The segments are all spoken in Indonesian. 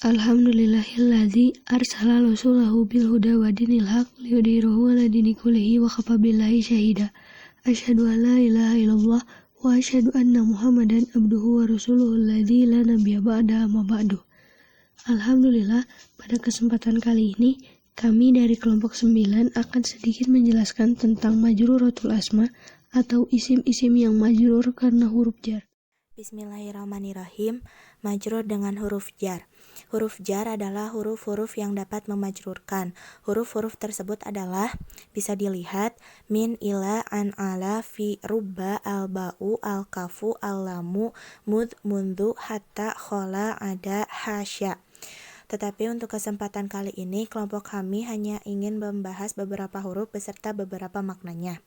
Alhamdulillahilladzi arsala rasulahu bil huda wa dinil haq liyudhhirahu 'ala dini kullihi wa kafa billahi syahida. Asyhadu an la ilaha illallah wa asyhadu anna Muhammadan abduhu wa rasuluhu alladzi la nabiyya ba'da amma ba'du. Alhamdulillah, pada kesempatan kali ini kami dari kelompok 9 akan sedikit menjelaskan tentang majruratul asma atau isim-isim yang majrur karena huruf jar. Bismillahirrahmanirrahim. Majrur dengan huruf jar. Huruf jar adalah huruf-huruf yang dapat memajrurkan. Huruf-huruf tersebut adalah bisa dilihat min, ila, an, ala, fi, rubba, al-ba'u, al-kafu, al-lamu, mud, mundu, hatta, khola, ada, hasya. Tetapi untuk kesempatan kali ini, kelompok kami hanya ingin membahas beberapa huruf beserta beberapa maknanya.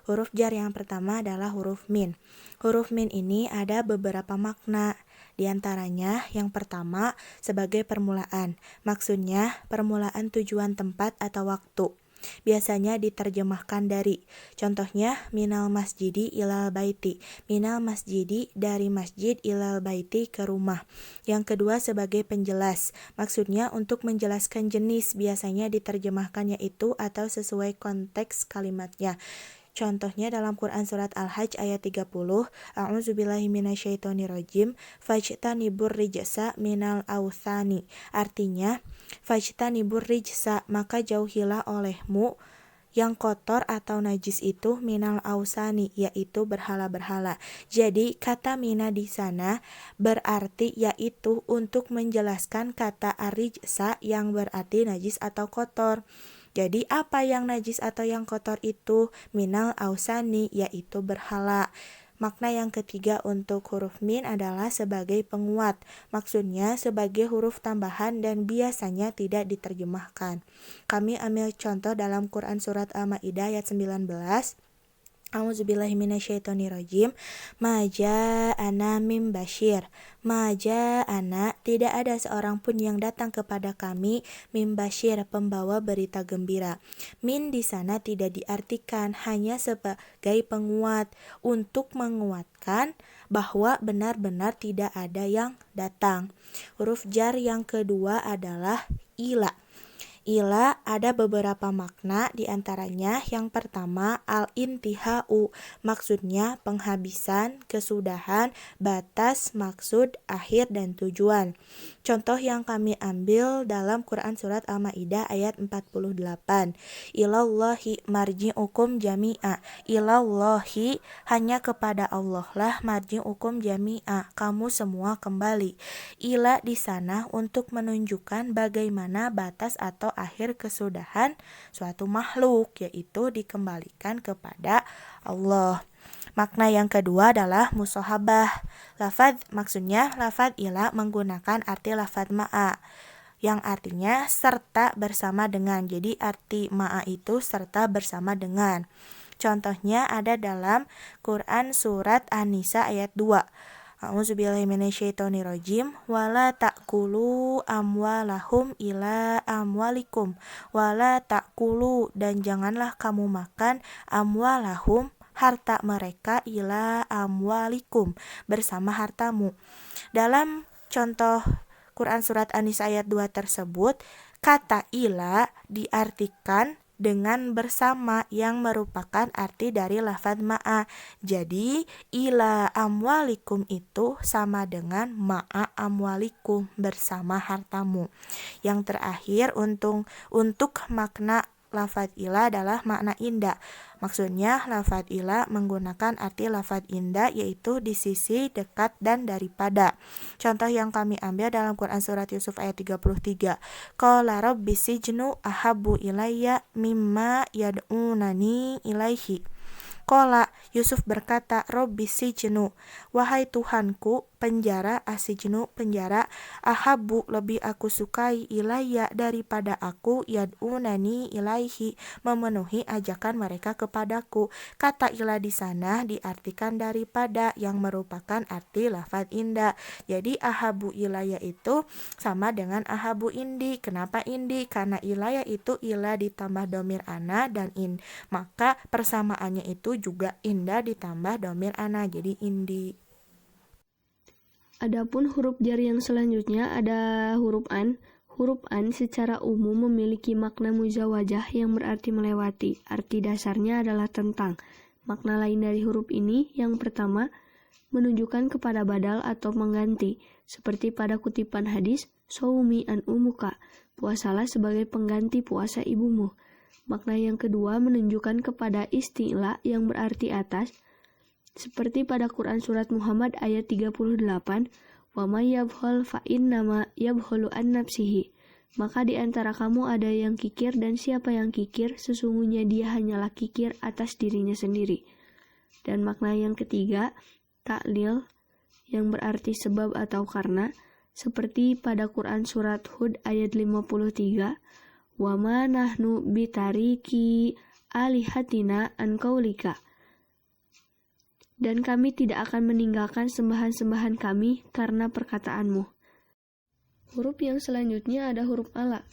Huruf jar yang pertama adalah huruf min. Huruf min ini ada beberapa makna. Di antaranya, yang pertama sebagai permulaan. Maksudnya, permulaan tujuan tempat atau waktu. Biasanya diterjemahkan dari, contohnya minal masjidi ilal baiti, minal masjidi dari masjid ilal baiti ke rumah. Yang kedua sebagai penjelas, maksudnya untuk menjelaskan jenis, biasanya diterjemahkannya itu atau sesuai konteks kalimatnya. Contohnya dalam Quran Surat Al-Hajj ayat 30, A'udzubillahi minasyaitonirrajim, fajtanibur rijsa minal authani. Artinya, fajtanibur rijsa, maka jauhilah olehmu yang kotor atau najis itu minal ausani, yaitu berhala-berhala. Jadi kata mina di sana berarti yaitu untuk menjelaskan kata arijsa yang berarti najis atau kotor. Jadi apa yang najis atau yang kotor itu? Minal ausani, yaitu berhala. Makna yang ketiga untuk huruf min adalah sebagai penguat. Maksudnya sebagai huruf tambahan dan biasanya tidak diterjemahkan. Kami ambil contoh dalam Quran Surat Al-Ma'idah ayat 19. A'udzubillahi minasyaitonirrajim. Maja'ana mim basyir. Maja'ana, tidak ada seorang pun yang datang kepada kami mim basyir, pembawa berita gembira. Min di sana tidak diartikan hanya sebagai penguat untuk menguatkan bahwa benar-benar tidak ada yang datang. Huruf jar yang kedua adalah ila. Ila ada beberapa makna, diantaranya yang pertama al-intihau, maksudnya penghabisan, kesudahan, batas, maksud, akhir, dan tujuan. Contoh yang kami ambil dalam Quran Surat Al-Ma'idah ayat 48. Ilallahi marji'ukum jami'a. Ilallahi, hanya kepada Allah lah marji'ukum jami'a, kamu semua kembali. Ila di sana untuk menunjukkan bagaimana batas atau akhir kesudahan suatu makhluk, yaitu dikembalikan kepada Allah. Makna yang kedua adalah musohabah. Lafadz, maksudnya lafadz ila menggunakan arti lafadz ma'a, yang artinya serta bersama dengan. Jadi arti ma'a itu serta bersama dengan. Contohnya ada dalam Quran Surat An-Nisa ayat 2. A'udzubillahi minasyaitonirrajim, wala ta'kulu amwalahum ila amwalikum, wala ta'kulu, dan janganlah kamu makan amwalahum, harta mereka, ila amwalikum, bersama hartamu. Dalam contoh Quran Surat An-Nisa ayat 2 tersebut, kata ila diartikan dengan bersama yang merupakan arti dari lafadz ma'a. Jadi ila amwalikum itu sama dengan ma'a amwalikum, bersama hartamu. Yang terakhir untuk makna lafadz ila adalah makna inda. Maksudnya lafadz ila menggunakan arti lafadz inda, yaitu di sisi, dekat, dan daripada. Contoh yang kami ambil dalam Quran Surat Yusuf ayat 33. Qala rabbi sijnu ahabbu ilayya mimma yad'unani ilaihi. Qala, Yusuf berkata, Robbi sijnu, wahai Tuhanku, penjara, asijnu, penjara, ahabbu, lebih aku sukai, ilayya, daripada aku, yad'unani ilaihi, memenuhi ajakan mereka kepadaku. Kata ila di sana diartikan daripada, yang merupakan arti lafadz inda. Jadi ahabbu ilayya itu sama dengan ahabbu indi. Kenapa indi? Karena ilayya itu ila ditambah domir ana dan maka persamaannya itu juga inda ditambah domir ana, jadi indi. Adapun huruf jar yang selanjutnya ada huruf an. Huruf an secara umum memiliki makna muzawajah yang berarti melewati. Arti dasarnya adalah tentang. Makna lain dari huruf ini yang pertama menunjukkan kepada badal atau mengganti, seperti pada kutipan hadis, "Saumi an umuka", puasalah sebagai pengganti puasa ibumu. Makna yang kedua menunjukkan kepada isti'la yang berarti atas, seperti pada Quran Surat Muhammad ayat 38, "Wa may yabkhal fa innama yabkhulu an nafsihi", maka di antara kamu ada yang kikir dan siapa yang kikir, sesungguhnya dia hanyalah kikir atas dirinya sendiri. Dan makna yang ketiga, ta'lil yang berarti sebab atau karena, seperti pada Quran Surat Hud ayat 53, "Wa ma nahnu bitariki alihatina an qaulika", dan kami tidak akan meninggalkan sembahan-sembahan kami karena perkataanmu. Huruf yang selanjutnya ada huruf ala.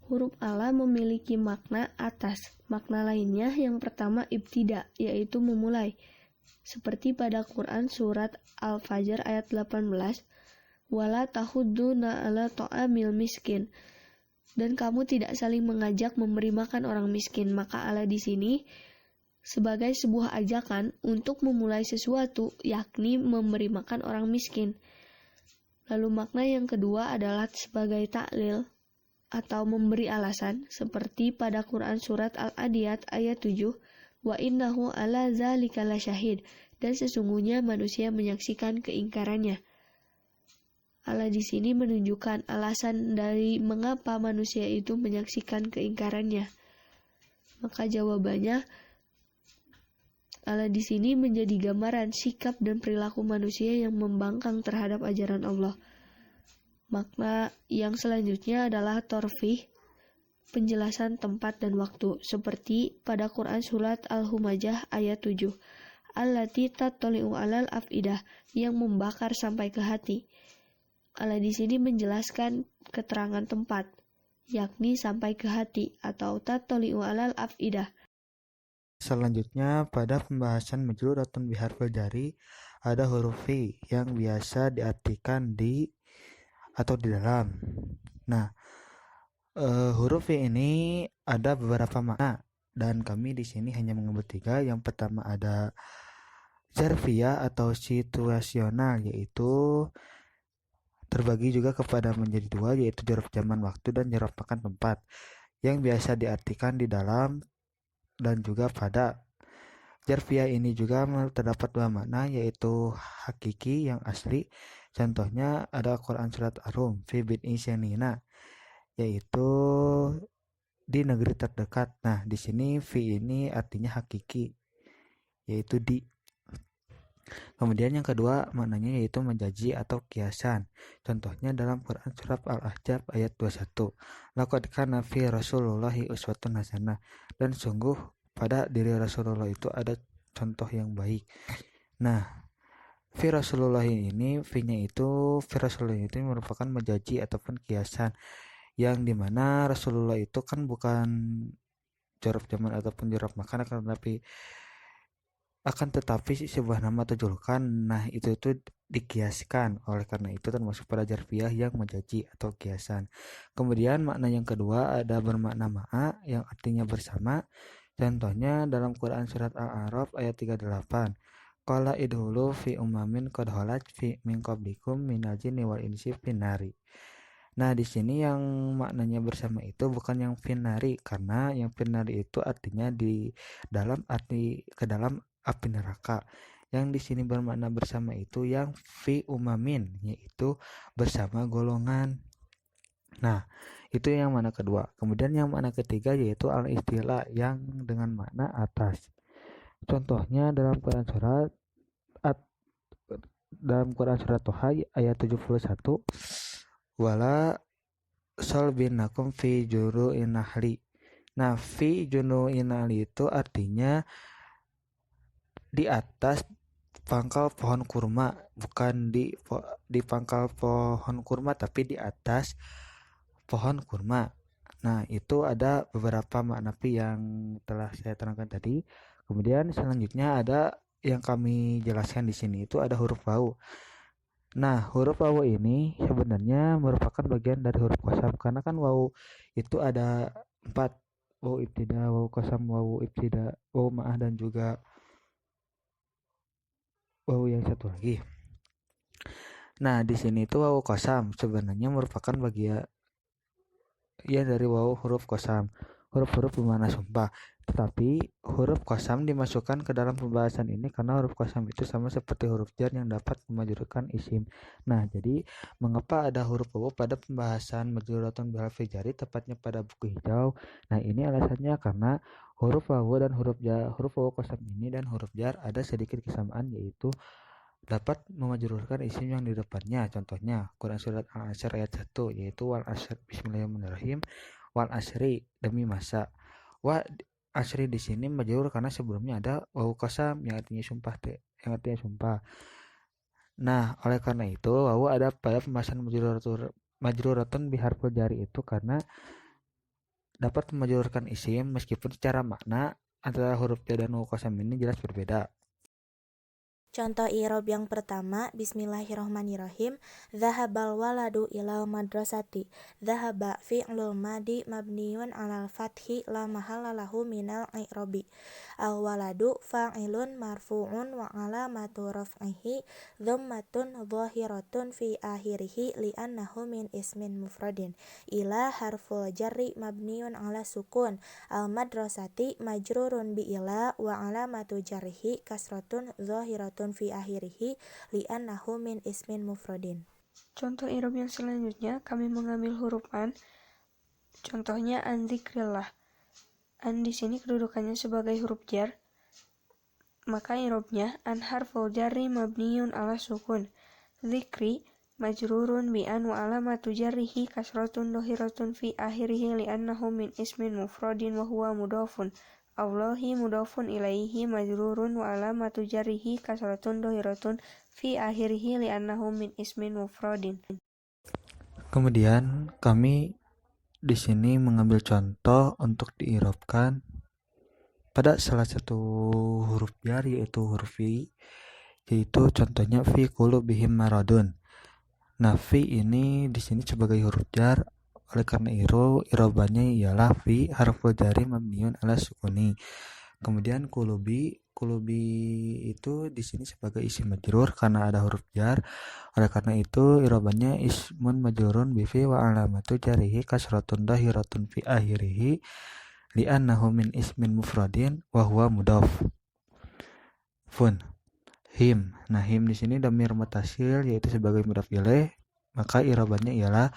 Huruf ala memiliki makna atas. Makna lainnya yang pertama ibtida, yaitu memulai. Seperti pada Quran Surat Al-Fajr ayat 18, "Wala tahudduna ala ta'amil miskin", dan kamu tidak saling mengajak memberi makan orang miskin. Maka ala di sini sebagai sebuah ajakan untuk memulai sesuatu, yakni memberi makan orang miskin. Lalu makna yang kedua adalah sebagai ta'lil atau memberi alasan, seperti pada Quran Surat Al-Adiyat ayat 7, "Wa innahu ala zalika lasyahid", dan sesungguhnya manusia menyaksikan keingkarannya. Ala di sini menunjukkan alasan dari mengapa manusia itu menyaksikan keingkarannya. Maka jawabannya, ala di sini menjadi gambaran sikap dan perilaku manusia yang membangkang terhadap ajaran Allah. Makna yang selanjutnya adalah torfih, penjelasan tempat dan waktu, seperti pada Quran Surat Al-Humajah ayat 7, "Allati tattali'u 'alal afidah", yang membakar sampai ke hati. Ala di sini menjelaskan keterangan tempat, yakni sampai ke hati atau tattali'u 'alal afidah. Selanjutnya, pada pembahasan majruratun biharfil jari, ada huruf fi yang biasa diartikan di atau di dalam. Nah, huruf fi ini ada beberapa makna dan kami di sini hanya mengambil 3. Yang pertama ada zarfiyah atau situasional, yaitu terbagi juga kepada menjadi 2, yaitu zarf zaman waktu dan zarf makan tempat, yang biasa diartikan di dalam dan juga pada. Zarfiyah ini juga terdapat 2 makna, yaitu hakiki yang asli. Contohnya ada Quran Surat Ar-Rum, "Fi bid'i sinina", yaitu di negeri terdekat. Nah, di sini fi ini artinya hakiki, yaitu di. Kemudian yang kedua maknanya yaitu menjanji atau kiasan. Contohnya dalam Quran Surat Al-Ahzab ayat 21, "Laqad kana fi Rasulillahi uswatun hasanah", dan sungguh pada diri Rasulullah itu ada contoh yang baik. Nah, fi Rasulullah ini, fi-nya itu, fi Rasulullah itu merupakan menjanji ataupun kiasan, yang dimana Rasulullah itu kan bukan jorok zaman ataupun jorok makan, akan tetapi sebuah nama atau julukan. Nah, itu dikiaskan, oleh karena itu termasuk pada zarfiyah yang menjanji atau kiasan. Kemudian makna yang kedua ada bermakna ma'a, yang artinya bersama. Contohnya dalam Quran Surat Al-A'raf ayat 38, "Qala idhulu fi umamin qad khalat fi min qablikum minal jinni wal insi finnari". Nah, di sini yang maknanya bersama itu bukan yang finnari, karena yang finnari itu artinya di dalam, arti ke dalam api neraka. Yang di sini bermakna bersama itu yang fi umamin, yaitu bersama golongan. Nah, itu yang makna kedua. Kemudian yang makna ketiga yaitu al-istilah, yang dengan makna atas. Contohnya dalam Quran Surat Toha ayat 71, "Wala salbinakum fi juru'in nahli". Nah, fi juru'in nahli itu artinya di atas pangkal pohon kurma, bukan di pangkal pohon kurma, tapi di atas pohon kurma. Nah, itu ada beberapa makna fi yang telah saya terangkan tadi. Kemudian selanjutnya ada yang kami jelaskan di sini itu ada huruf wau. Nah, huruf wawu ini sebenarnya merupakan bagian dari huruf qasam karena kan wawu itu ada 4, wawu ibtida, wawu qasam, wawu ibtida, wawu ma'ah dan juga wawu yang satu lagi. Nah, di sini itu wawu qasam sebenarnya merupakan bagian dari wawu huruf qasam, huruf-huruf bermakna sumpah. Tetapi huruf qasam dimasukkan ke dalam pembahasan ini karena huruf qasam itu sama seperti huruf jar yang dapat memajrurkan isim. Nah, jadi mengapa ada huruf wawu pada pembahasan majruratun bil harfi jari tepatnya pada buku hijau? Nah, ini alasannya karena huruf wawu dan huruf jar, huruf wawu qasam ini dan huruf jar ada sedikit kesamaan, yaitu dapat memajrurkan isim yang di depannya. Contohnya Quran surat Al-Asr ayat 1, yaitu wal asr bismillahirrahmanirrahim, wal asri demi masa. Wa asri di sini majrur karena sebelumnya ada wawu qasam yang artinya sumpah. Nah, oleh karena itu wawu ada pada pembahasan majruratun biharfil jari itu karena dapat memajrurkan isim meskipun secara makna antara huruf jar dan wawu qasam ini jelas berbeda. Contoh i'rab yang pertama, bismillahirrahmanirrahim. Dhahabal waladu ilal madrasati. Dhahaba fi'lul madi mabniyun 'alal fathi la mahalla lahu minal i'rabi. Al waladu fa'ilun marfu'un wa 'alamatu raf'ihi dhammatun dhahiratun fi akhirih li'annahu min ismin mufradin. Ila harful jarri mabniyun 'ala sukun. Al madrasati majrurun bi ila wa 'alamatu jarrihi kasratun dhahiratun fi akhirih li'annahu min ismin mufradin. Contoh i'rab yang selanjutnya kami mengambil huruf an. Contohnya an dzikrillah. An di sini kedudukannya sebagai huruf jar. Maka i'rabnya an harful jarri mabniyun 'ala sukun. Dzikri majrurun bi an wa alamatu jarrihi kasratun dhahiratun fi akhirih li'annahu min ismin mufradin wa huwa mudhafun. Allahi mudhafun ilaihi majrurun wa alamatu jarrihi kasratun dhahiratun fi akhirih li'annahu min ismin mufradin. Kemudian kami di sini mengambil contoh untuk diirobkan pada salah satu huruf jar, yaitu huruf fi, yaitu contohnya fi qulubihim maradun. Nah, fi ini di sini sebagai huruf jar, oleh karena irobannya ialah fi harful jari mabniun ala sukuni. Kemudian qulubi itu di sini sebagai isim majrur karena ada huruf jar. Oleh karena itu irobannya ismun majrurun bi fi wa alamatu jarihi kasratun dhahiratun fi akhirih li'annahu min ismin mufradin wa huwa mudhaf. Him. Nah, him di sini dhamir mutasil yaitu sebagai mudhaf ilaih, maka irobannya ialah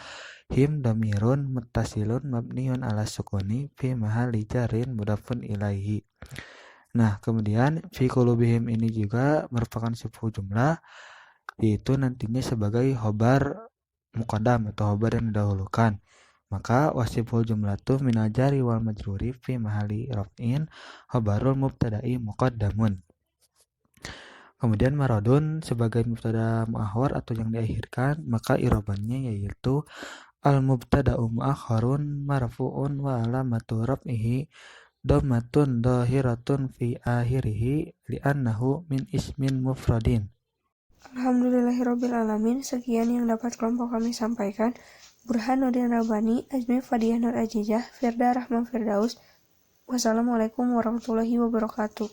him dhamirun muttasilun mabniun ala sukuni fi mahalli jarin mudhafun ilaihi. Nah, kemudian fi qulubihim ini juga merupakan sifat jumlah, yaitu nantinya sebagai khobar muqaddam atau khobar yang didahulukan. Maka wasiful jumlatu minal jari wal majruri fi mahalli raf'in khobarul mubtada'i muqaddamun. Kemudian maradun sebagai mubtada muakhar atau yang diakhirkan, maka irobannya yaitu al mubtada'u muakharun marfu'un wa alamatu raf'ihi dhammatun dhahiratun fi akhirih li'annahu min ismin mufradin. Alhamdulillahirabbil alamin. Sekian yang dapat kelompok kami sampaikan. Burhanuddin Rabbani, Azmi Fadiyah Nur Ajijah, Firda Rahman Firdaus. Wassalamualaikum warahmatullahi wabarakatuh.